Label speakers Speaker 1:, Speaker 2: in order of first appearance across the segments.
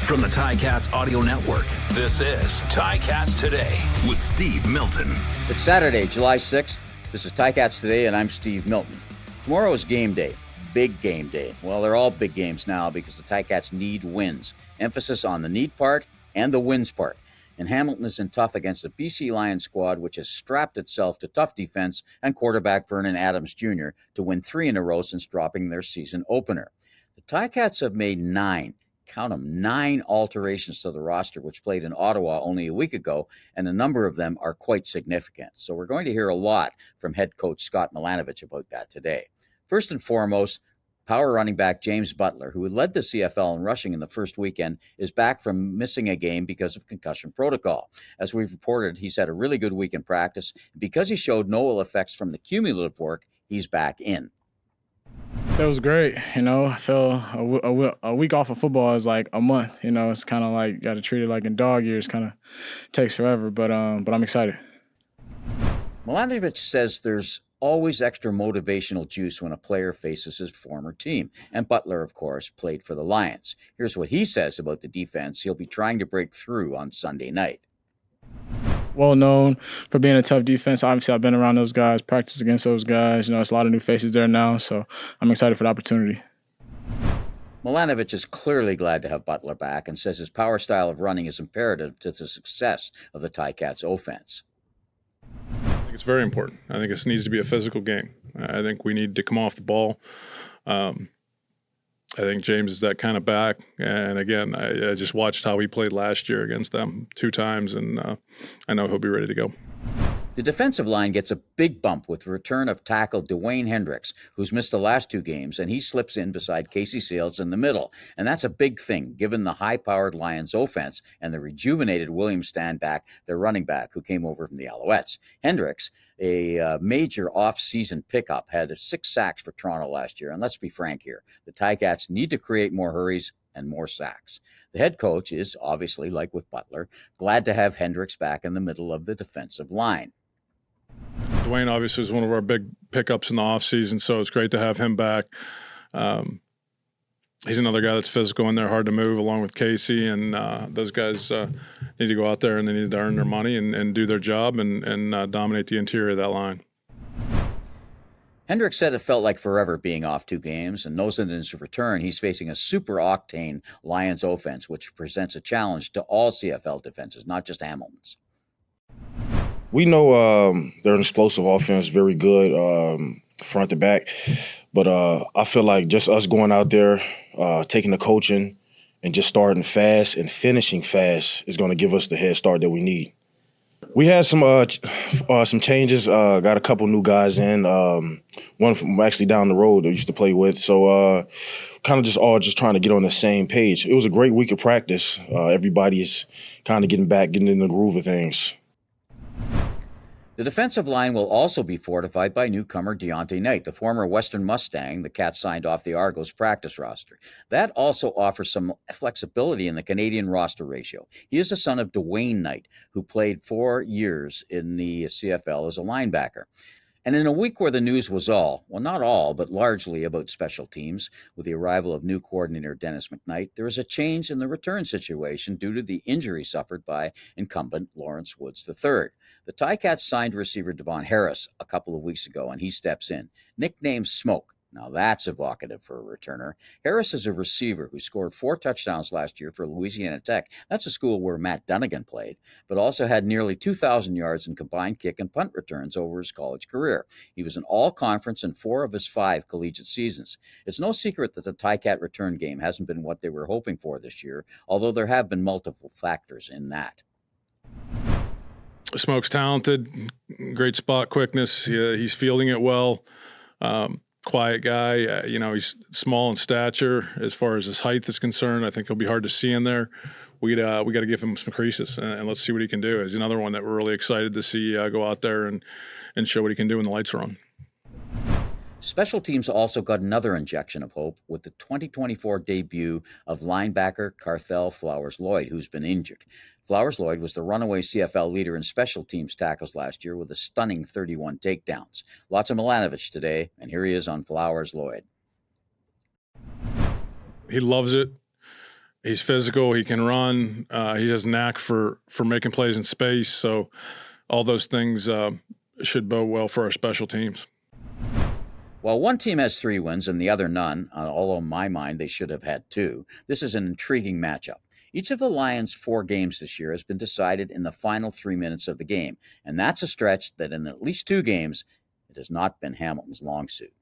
Speaker 1: From the Ticats Audio Network, this is Ticats Today with Steve Milton.
Speaker 2: It's Saturday, July 6th. This is Ticats Today, and I'm Steve Milton. Tomorrow is game day. Big game day. Well, they're all big games now because the Ticats need wins. Emphasis on the need part and the wins part. And Hamilton is in tough against the BC Lions squad, which has strapped itself to tough defense and quarterback Vernon Adams Jr. to win 3 in a row since dropping their season opener. The Ticats have made 9 alterations to the roster, which played in Ottawa only a week ago, and a number of them are quite significant. So we're going to hear a lot from head coach Scott Milanovich about that today. First and foremost, power running back James Butler, who led the CFL in rushing in the first weekend, is back from missing a game because of concussion protocol. As we've reported, he's had a really good week in practice. Because he showed no ill effects from the cumulative work, he's back in.
Speaker 3: It was great. I feel a week off of football is like a month. It's kind of like you got to treat it like in dog years. Kind of takes forever, but I'm excited.
Speaker 2: Milanovich says there's always extra motivational juice when a player faces his former team. And Butler, of course, played for the Lions. Here's what he says about the defense he'll be trying to break through on Sunday night.
Speaker 3: Well known for being a tough defense. Obviously, I've been around those guys, practiced against those guys. It's a lot of new faces there now, so I'm excited for the opportunity.
Speaker 2: Milanovich is clearly glad to have Butler back and says his power style of running is imperative to the success of the Ticats offense.
Speaker 4: I think it's very important. I think this needs to be a physical game. I think we need to come off the ball. I think James is that kind of back. And again, I just watched how he played last year against them 2 times, and I know he'll be ready to go.
Speaker 2: The defensive line gets a big bump with the return of tackle DeWayne Hendrix, who's missed the last 2 games, and he slips in beside Casey Sales in the middle. And that's a big thing, given the high-powered Lions offense and the rejuvenated William Stanback, their running back, who came over from the Alouettes. Hendrix, a major off-season pickup, had 6 sacks for Toronto last year. And let's be frank here, the Ticats need to create more hurries and more sacks. The head coach is, obviously, like with Butler, glad to have Hendrix back in the middle of the defensive line.
Speaker 4: DeWayne obviously is one of our big pickups in the offseason, so it's great to have him back. He's another guy that's physical in there, hard to move, along with Casey, and those guys need to go out there and they need to earn their money and do their job and dominate the interior of that line.
Speaker 2: Hendricks said it felt like forever being off 2 games, and knows that in his return he's facing a super-octane Lions offense, which presents a challenge to all CFL defenses, not just Hamilton's.
Speaker 5: We know they're an explosive offense, very good front to back. But I feel like just us going out there, taking the coaching, and just starting fast and finishing fast is going to give us the head start that we need. We had some changes. Got a couple new guys in. One from actually down the road that I used to play with. So kind of just trying to get on the same page. It was a great week of practice. Everybody is kind of getting in the groove of things.
Speaker 2: The defensive line will also be fortified by newcomer Deontay Knight, the former Western Mustang the Cats signed off the Argos practice roster. That also offers some flexibility in the Canadian roster ratio. He is the son of DeWayne Knight, who played 4 years in the CFL as a linebacker. And in a week where the news was not all, but largely about special teams, with the arrival of new coordinator Dennis McKnight, there is a change in the return situation due to the injury suffered by incumbent Lawrence Woods III. The Ticats signed receiver Davon Harris a couple of weeks ago, and he steps in. Nicknamed Smoke. Now that's evocative for a returner. Harris is a receiver who scored 4 touchdowns last year for Louisiana Tech. That's a school where Matt Dunnigan played, but also had nearly 2,000 yards in combined kick and punt returns over his college career. He was an all-conference in 4 of his 5 collegiate seasons. It's no secret that the Ticat return game hasn't been what they were hoping for this year, although there have been multiple factors in that.
Speaker 4: Smoke's talented, great spot quickness. He's fielding it well. Quiet guy. He's small in stature. As far as his height is concerned, I think he'll be hard to see in there. We got to give him some creases, and let's see what he can do. He's another one that we're really excited to see go out there and show what he can do when the lights are on.
Speaker 2: Special teams also got another injection of hope with the 2024 debut of linebacker Carthell Flowers-Lloyd, who's been injured. Flowers-Lloyd was the runaway CFL leader in special teams tackles last year with a stunning 31 takedowns. Lots of Milanovich today, and here he is on Flowers-Lloyd.
Speaker 4: He loves it. He's physical. He can run. He has a knack for making plays in space. So all those things should bode well for our special teams.
Speaker 2: While one team has 3 wins and the other none, although in my mind they should have had 2, this is an intriguing matchup. Each of the Lions' 4 games this year has been decided in the final 3 minutes of the game, and that's a stretch that in at least 2 games it has not been Hamilton's long suit.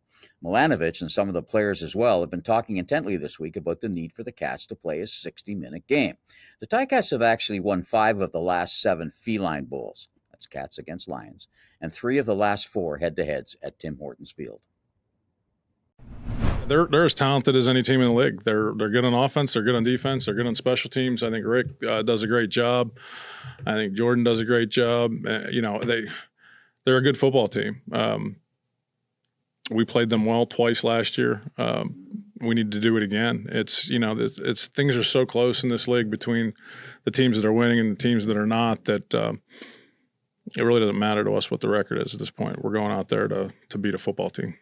Speaker 2: Milanovic and some of the players as well have been talking intently this week about the need for the Cats to play a 60-minute game. The Ticats have actually won 5 of the last 7 Feline Bowls. That's Cats against Lions, and 3 of the last 4 head-to-heads at Tim Hortons Field.
Speaker 4: They're as talented as any team in the league. They're good on offense. They're good on defense. They're good on special teams. I think Rick does a great job. I think Jordan does a great job. They're a good football team. We played them well twice last year. We need to do it again. It's things are so close in this league between the teams that are winning and the teams that are not that it really doesn't matter to us what the record is at this point. We're going out there to beat a football team.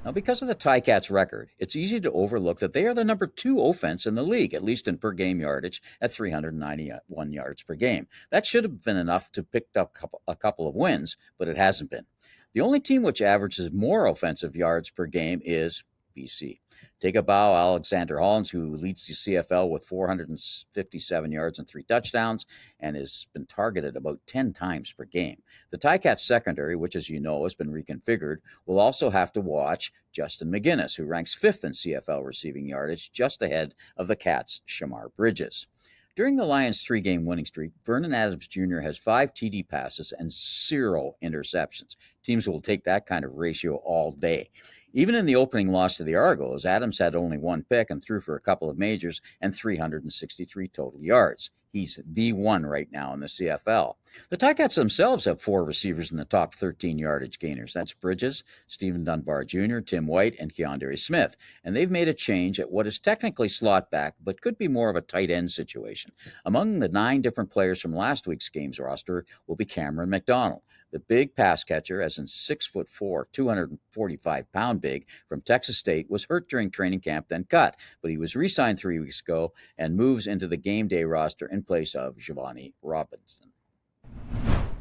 Speaker 2: Now, because of the Ticats' record, it's easy to overlook that they are the number 2 offense in the league, at least in per-game yardage, at 391 yards per game. That should have been enough to pick up a couple of wins, but it hasn't been. The only team which averages more offensive yards per game is BC. Take a bow, Alexander Hollins, who leads the CFL with 457 yards and 3 touchdowns and has been targeted about 10 times per game. The Ticats secondary, which as you know has been reconfigured, will also have to watch Justin McGinnis, who ranks 5th in CFL receiving yardage, just ahead of the Cats' Shamar Bridges. During the Lions' 3-game winning streak, Vernon Adams Jr. has 5 TD passes and 0 interceptions. Teams will take that kind of ratio all day. Even in the opening loss to the Argos, Adams had only 1 pick and threw for a couple of majors and 363 total yards. He's the one right now in the CFL. The Ticats themselves have 4 receivers in the top 13 yardage gainers. That's Bridges, Stephen Dunbar Jr., Tim White, and Keandre Smith. And they've made a change at what is technically slot back, but could be more of a tight end situation. Among the 9 different players from last week's games roster will be Camren McDonald. The big pass catcher, as in 6'4", 245-pound big from Texas State, was hurt during training camp, then cut, but he was re-signed 3 weeks ago and moves into the game day roster in place of Giovanni Robinson.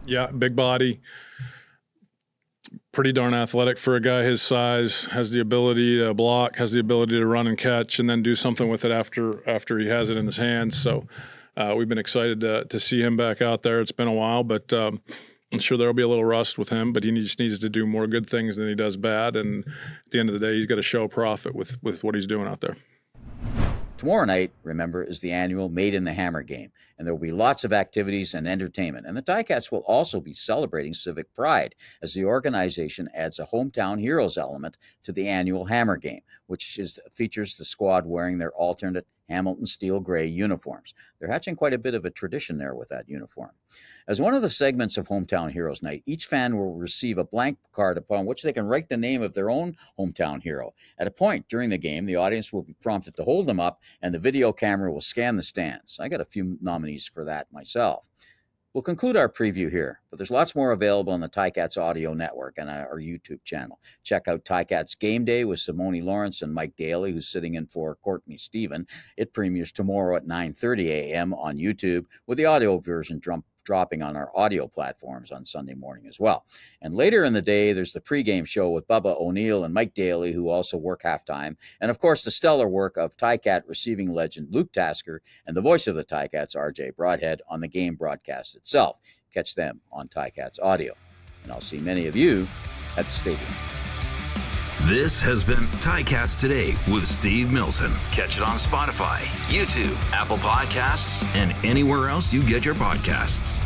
Speaker 4: Yeah, big body, pretty darn athletic for a guy his size, has the ability to block, has the ability to run and catch, and then do something with it after he has it in his hands. So we've been excited to see him back out there. It's been a while, but I'm sure there'll be a little rust with him, but he just needs to do more good things than he does bad. And at the end of the day, he's got to show profit with what he's doing out there.
Speaker 2: Tomorrow night, remember, is the annual Made in the Hammer game, and there will be lots of activities and entertainment. And the Ticats will also be celebrating civic pride as the organization adds a hometown heroes element to the annual Hammer game, which features the squad wearing their alternate Hamilton steel gray uniforms. They're hatching quite a bit of a tradition there with that uniform. As one of the segments of Hometown Heroes Night, each fan will receive a blank card upon which they can write the name of their own hometown hero. At a point during the game, the audience will be prompted to hold them up, and the video camera will scan the stands. I got a few nominees for that myself. We'll conclude our preview here, but there's lots more available on the Ticats Audio Network and our YouTube channel. Check out Ticats Game Day with Simone Lawrence and Mike Daly, who's sitting in for Courtney Stephen. It premieres tomorrow at 9:30 a.m. on YouTube, with the audio version dropping on our audio platforms on Sunday morning as well. And later in the day, there's the pregame show with Bubba O'Neill and Mike Daly, who also work halftime. And of course, the stellar work of Ticat receiving legend Luke Tasker and the voice of the Ticats, RJ Broadhead, on the game broadcast itself. Catch them on Ticats Audio. And I'll see many of you at the stadium.
Speaker 1: This has been Ticats Today with Steve Milton. Catch it on Spotify, YouTube, Apple Podcasts, and anywhere else you get your podcasts.